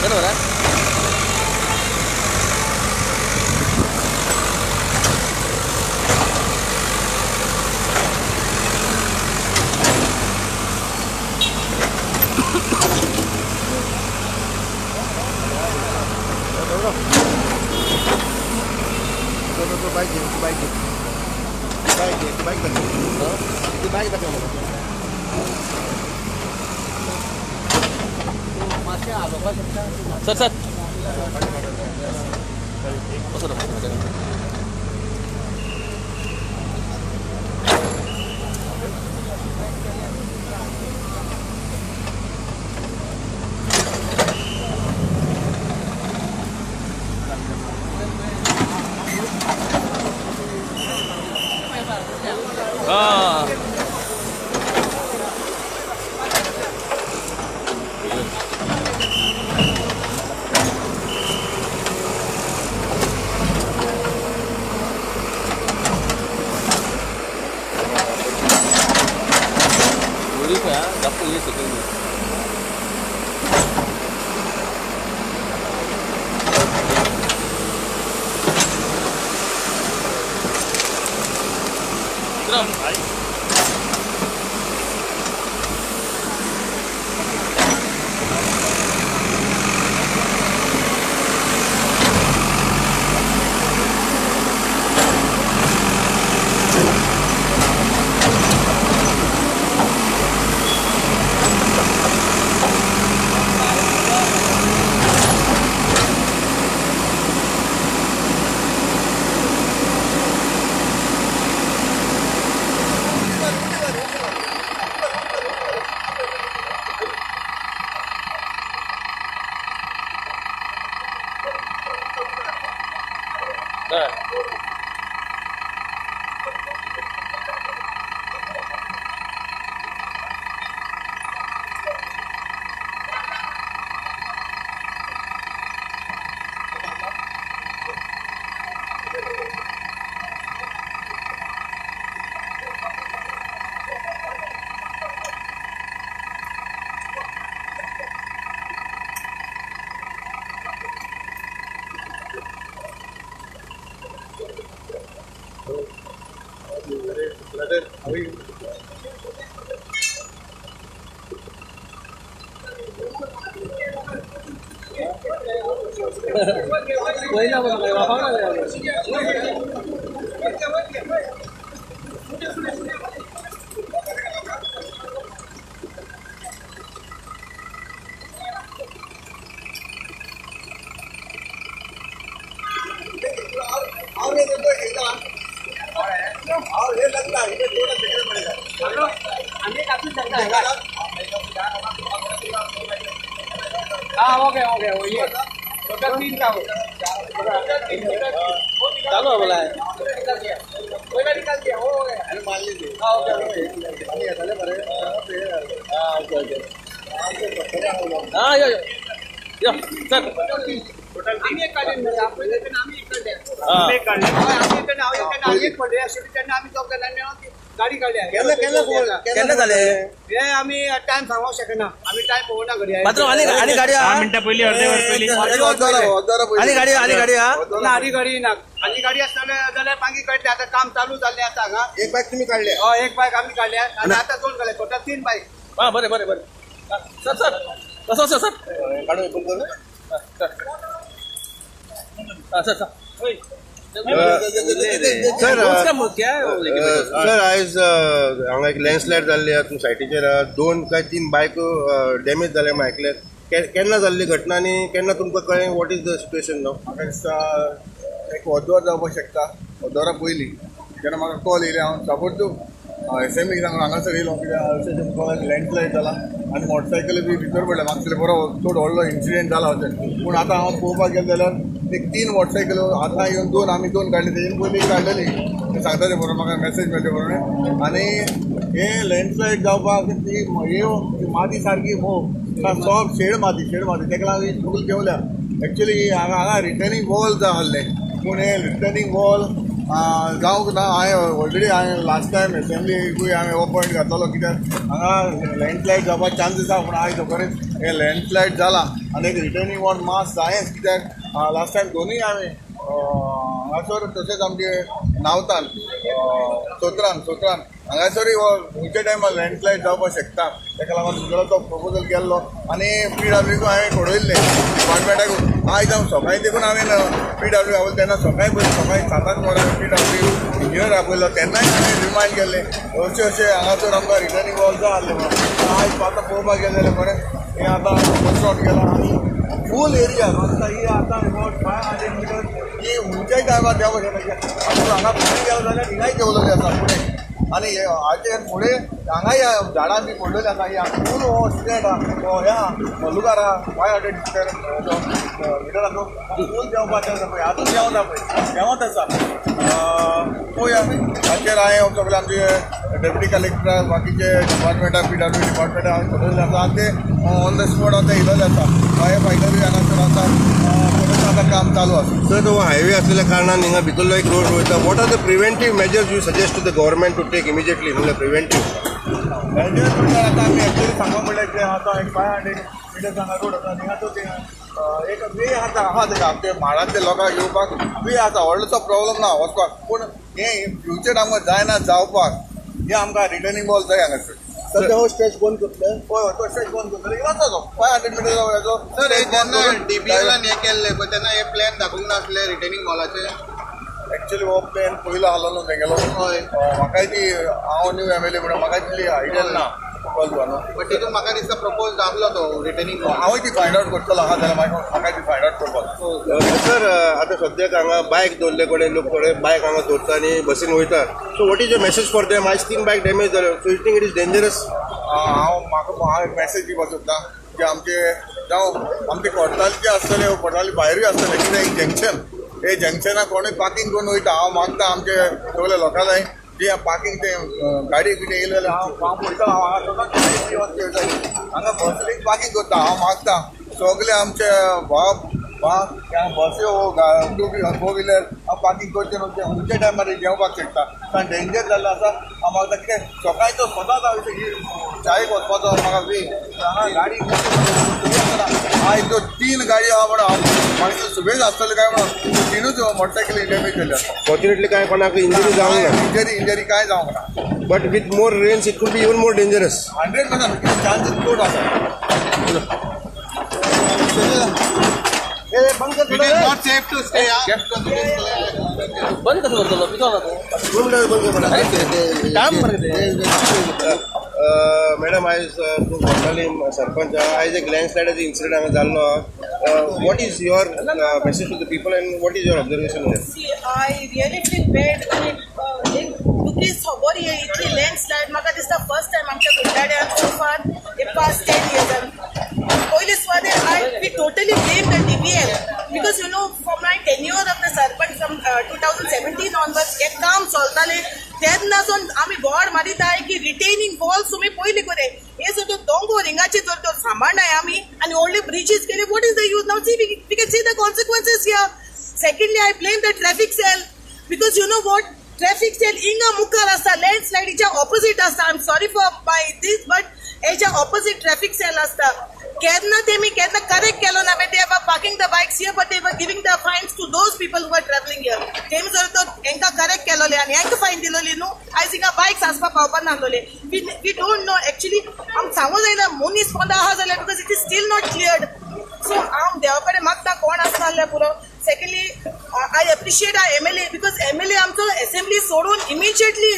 बरोबर आहे. Sir sir हाँ udah ya, dapur ini segini. Terus, हाँ हो गया वो ये टोटल 3 का हो चालू है बोला है कोई ना निकाल दिया हो गया अरे मान लीजिए हाँ ओके ओके हाँ यो सर टोटल आम्ही एक काढले आपण इथे आम्ही एक काढले आम्ही एक काढले आम्ही इथे नाव एक पडले असे त्यांना आम्ही चौक जणांनी गाडी काढली केलं झाले हे आम्ही टाइम सांगू शकत ना आम्ही टाइम पोहोच ना घरी मात्र आणि गाडी 10 मिनिटं पहिली अर्ध्यावर पहिली आणि गाडी आली गाडी ना आणि गाडी असताना झाल्या पांगी काढले आता काम चालू झाले आता का एक बाईक तुम्ही काढले हो एक बाईक आम्ही काढले आणि आता 2 काढले टोटल 3 बाईक हा बरे सर कसं सर काढू फोन करू सर सर आयज हांगा एक लँडस्लायड जाल्ली आहा सायटीचेर 2 काय 3 बायक डॅमेज जाले म्हण आयकले केन्ना जाल्ली घटना आनी केन्ना तुमकां कळ्ळें वॉट इज द सिच्युएशन नाव म्हाका दिसता एक अर्दवर जावपाक शकता अर्दवरा पयलीं जेन्ना म्हाका कॉल येयले हांव सपोज एसएमई हांगासर येयलो कित्याक लँडस्लायड जाला आनी मोटरसायकल बी भितर पडले म्हाका दिसलें बरो चड व्हडलो इन्सिडेंट जाला अशें पूण आतां हांव पळोवपाक गेलो जाल्यार एक 3 मोटरसायकल आतां येवन 2 आमी 2 काडले तेजेन पयलीं काडलेली सांगता ते बरोबर म्हाका मेसेज मेळ्ळी बरोबर आनी हे लँडस्लायड जावपाक ती माती सारकी सॉफ्ट शेड माती तेका लागून गुगल घेवल्या एक्चुली हांगा रिटर्निंग वॉल जाय आसलें पूण हे रिटर्निंग वॉल जावंक ना हांवें ऑलरेडी लास्ट टायम एसेंब्लीकूय हांवें अपॉयंट घातलो कित्याक हांगा लँडस्लायड जावपाक चान्सीस आसा पूण आयज खरेंच हे लँडस्लायड जाला आनी एक रिटर्निंग वॉल मास जायच कित्याक लास्ट टायम दोनूय हांवें हांगासर तशेंच आमचे नावतान सोत्रान हांगासरूय खंयच्या टायमार लँडस्लायड जावपाक शकता ताका लागून तुगेलो तो प्रपोजल केल्लो आनी PWक हांवें कळयल्लें डिपार्टमेंटाक आयज हांव सकाळीं देखून हांवें PW आपयलो तेन्ना सकाळीं 7 वरां PW इंजिनियर आपयलो तेन्नाय हांवें रिमांड केल्लें अशें हांगासर आमकां रिटर्निंग वॉल जाय आसलें म्हणून आयज आतां पळोवपाक गेलें बरें हें आतां कंस्ट्रक्ट केलां आनी फूल एरिया आमकां ही आतां अबावट 500 मिटर ही खंयच्याय टायमार देंवपाक शकता हांगा फुडें गेलो जाल्यार हिंगाय देंवलेली आसा फुडें आनी हाचे फुडें हांगाय झाडां बी पडलेलीं आसा ही फूल हो स्टेट ह्या मल्लुकार 500 मिटराचो फूल देंवपाचें आसा पळय आजून देंवता पळय देंवत आसा पळोवया हाचेर हांवें सगळे आमचे डेप्युटी कलेक्टर बाकीचे डिपार्टमेंटाक PW डिपार्टमेंटाक हांवें कळयल्लें आसा आनी ते ऑन द स्पॉट आतां येयलेले आसा फायनली हांगासर आतां काम चालू आसा सर तो हायवे असलेल्या कारणान हिंगा भितरलो एक रोड वयता what are the preventive measures you suggest to the government to take immediately म्हणल्यार प्रिव्हेंटीव मेजर्स म्हणल्यार आतां आमी एक्चुअली सांगूंक म्हणल्यार कितें आतां एक 500 मिटर्स हांगा रोड आसा हिंगा तो एक वे आहा तेका आमच्या म्हाळांतल्या लोकांक येवपाक वे आसा व्हडलोसो प्रॉब्लम ना वचपाक पूण हें फ्युचर आमकां जायना जावपाक हें आमकां रिटर्निंग वॉल जाय हांगासर सध्या हो स्ट्रेच बंद करतले हय तो स्टेज बंद करतले वचो तो 500 मिटर हेचो सर हे जेन्ना DPLान हे केल्ले पळय तेन्ना हे प्लॅन दाखोवंक नासले रिटर्निंग मॉलाचे एक्चुअली हो प्लॅन पयलो आसलो तेगेलो हय म्हाकाय ती हांव न्यू MLA म्हणून म्हाका तितली आयडिया ना बट तितून म्हाका दिसता प्रपोज दाखलो तो रिटर्निंग मॉल हांवूय ती फायंड आउट करतलो आहा जाल्यार म्हाका ती फायंड आउट करपाक सर आता सद्याक हांगा बायक दवरले कडेन लोक थोडे बायक हांगा दवरता आनी बसीन वयता so what is the message for them आयज 3 बायक डॅमेज जाल्यो so you think it is dangerous हांव एक मेसेज दिवपाक सोदतां की आमचे जावं आमचे कोर्टाचे आसतले कोर्टाली भायरूय आसतले कितें एक जंक्शन हे जंक्शनाक कोणूय पार्किंग करून वयता हांव मागता आमचे सगळे लोकां जाय जे पार्किंग ते गाडी कितें येयले जाल्यार हांव पळयता हांगा बसीक पार्किंग करता हांव मागता सगळे आमचे बसी फोर व्हिलर हांव पार्किंग करचें न्हू खंयच्या टायमार देंवपाक शकता कारण डेंजर जाल्लो आसा हांव मागता कितें सकाळचो सदांच हांव चायेक वचपाचो म्हाका वे हांगा गाडी आयज त्यो 3 गाडी आहा म्हणून हांव मागीर सुबेज आसतले काय म्हणून 3च मोटरसायकली डॅमेज जाल्यो आसा फॉर्च्युनेटली काय कोणाक इंजरी जावंक ना इंजरी काय जावंक ना but with more rains it could be even more dangerous 100% chances चड आसा बंद कर it is not safe to stay बंद कसं करतो मॅडम आयज तूं कोर्टाली सरपंच आयज एक लँडस्लायडाचो इन्सिडंट हांगा जाल्लो what is your message to the people and what is your observation See, I really feel bad when एक दुखीच खबर ये इतली लँडस्लायड म्हाका दिसता फर्स्ट टायम आमच्या कुट्टाड्यान so far in past 10 years पयलीं सुवातेर we totally blame the DPL because you know from my tenure of the sarpanch from 2017 onwards हे काम चलतालें तेन्नासून आमी बोर्ड मारिताय की रिटेनिंग वॉल्स तुमी पयलीं करे हे सुद्दां दोंगर हिंगाचे जर तर सांबाळनाय आमी आनी व्हडले ब्रिजीस केले what is the use now see we can see the consequences here Secondly, I blame the traffic cell because you know what? Traffic cell inga mukkar asta landslide icha opposite asta. I'm sorry for my this, but echa opposite traffic cell asta. Kedna correct kelo na they were parking the bikes here, but they were giving the fines to those people who were traveling here. Them sort of enka correct kelo le ani enka fine diloli no. I think bikes aspa paupan na lole. We don't know actually. Am sango jaina munis ponda ha jale because it is still not cleared. So am devakade magta kon asnalle puro. Secondly, I appreciate our MLA because MLA आमचो assembly सोडून immediately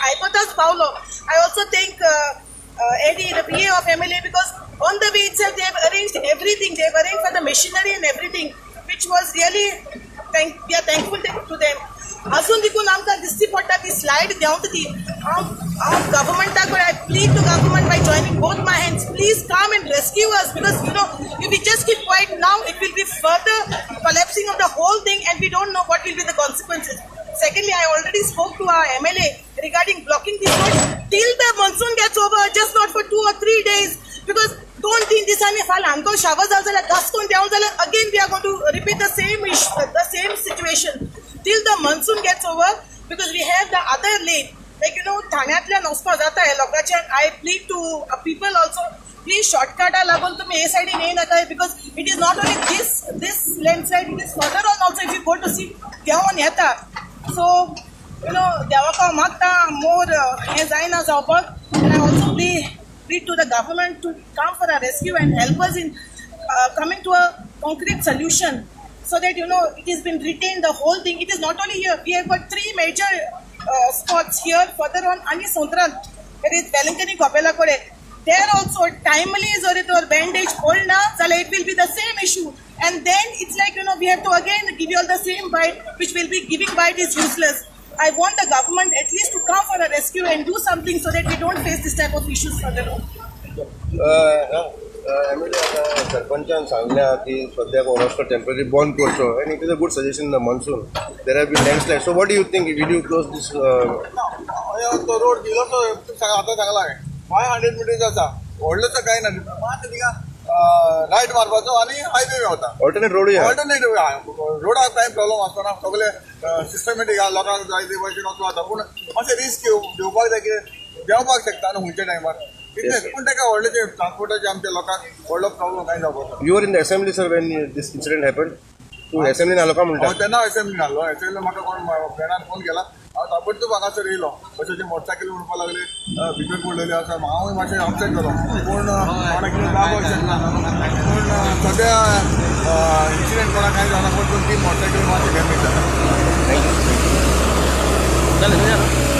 आयकोताच पावलो. I also thank Eddie, the PA of MLA, because on the way itself they have arranged everything. They have arranged for the machinery and everything, which was really we are thankful to them. अजून देखून आमकां दिसती पडटा ती slide देंवता ती हांव गव्हर्मेंटाक I plead to government by joining both my hands please come and rescue us because you know if we just keep quiet now it will be further collapsing of the whole thing and we don't know what will be the consequences. Secondly, I already spoke to our MLA regarding blocking this road till the monsoon gets over, just not for 2 or 3 days because 2-3 दिसांनी फाल आमकां shower जाल जाल्यार घासकून देंव जाल्यार again we are going to repeat the same issue, the same situation till the monsoon gets over because we have the other lane like you know ठाण्यातल्यान वचपा जाता हे लोकांचे I plead to people also please शॉर्टकटा लागून तुम्ही हे सायडीन येयनाका because it is not only this landslide, it is further on also if you go to see देंवन येता सो देवाक हांव मागता मोर हें जायना जावपाक and I also plead to the government to come for a rescue and help us in coming to a concrete solution so that it has been retained the whole thing. It is not only here, we have got 3 major spots here further on Ani Sondran, there is Velankani Kopela Kore. There also timely is or bandage hold na so it will be the same issue and then it's like we have to again give you all the same bite which will be giving bite is useless. I want the government at least to come for a rescue and do something so that we don't face this type of issues further on. MLA आता सरपंचान सांगल्या की सद्याक ओरोस्को temporary बंद करचो and it is a good suggestion in the monsoon there have been landslide so what do you think will you close this तो road दिलो तो आता सांगला 500 मिटर्स आसा व्हडलोसो काय ना मात तिका रायट मारपाचो आनी हायवे वता ऑल्टरनेट रोड ऑल्टरनेटिव रोडाक कांय प्रॉब्लम आसना सगळे सिस्टमॅटीक लोकांक जाय ते भशेन वचूं जाता पूण मातशें रिस्क घेवपाक जाय की देंवपाक शकता न्हू खंयच्या टायमार पूण ताका व्हडलेचे ट्रान्सपोर्टाचे आमच्या लोकांक व्हडलो प्रॉब्लम काय जावपाक you are in the assembly sir when this incident happen तू असेंब्लीन आलो का म्हणटा तेन्ना असेंब्लीन आहलो असेंब्लीन म्हाका कोण फ्रेंडान फोन केला हांव ताबडतोब हांगासर येयलो अशें मोटरसायकल म्हणपाक लागले भितर पडलेली आसा हांवूय मातशें अपसेट जालो पूण कोणाक कितें जावपाक शकना पूण सद्या इन्सिडेंट कोणाक कांय जावना पूण 3 मोटरसायकल मातशें डॅमेज जाला थँक्यू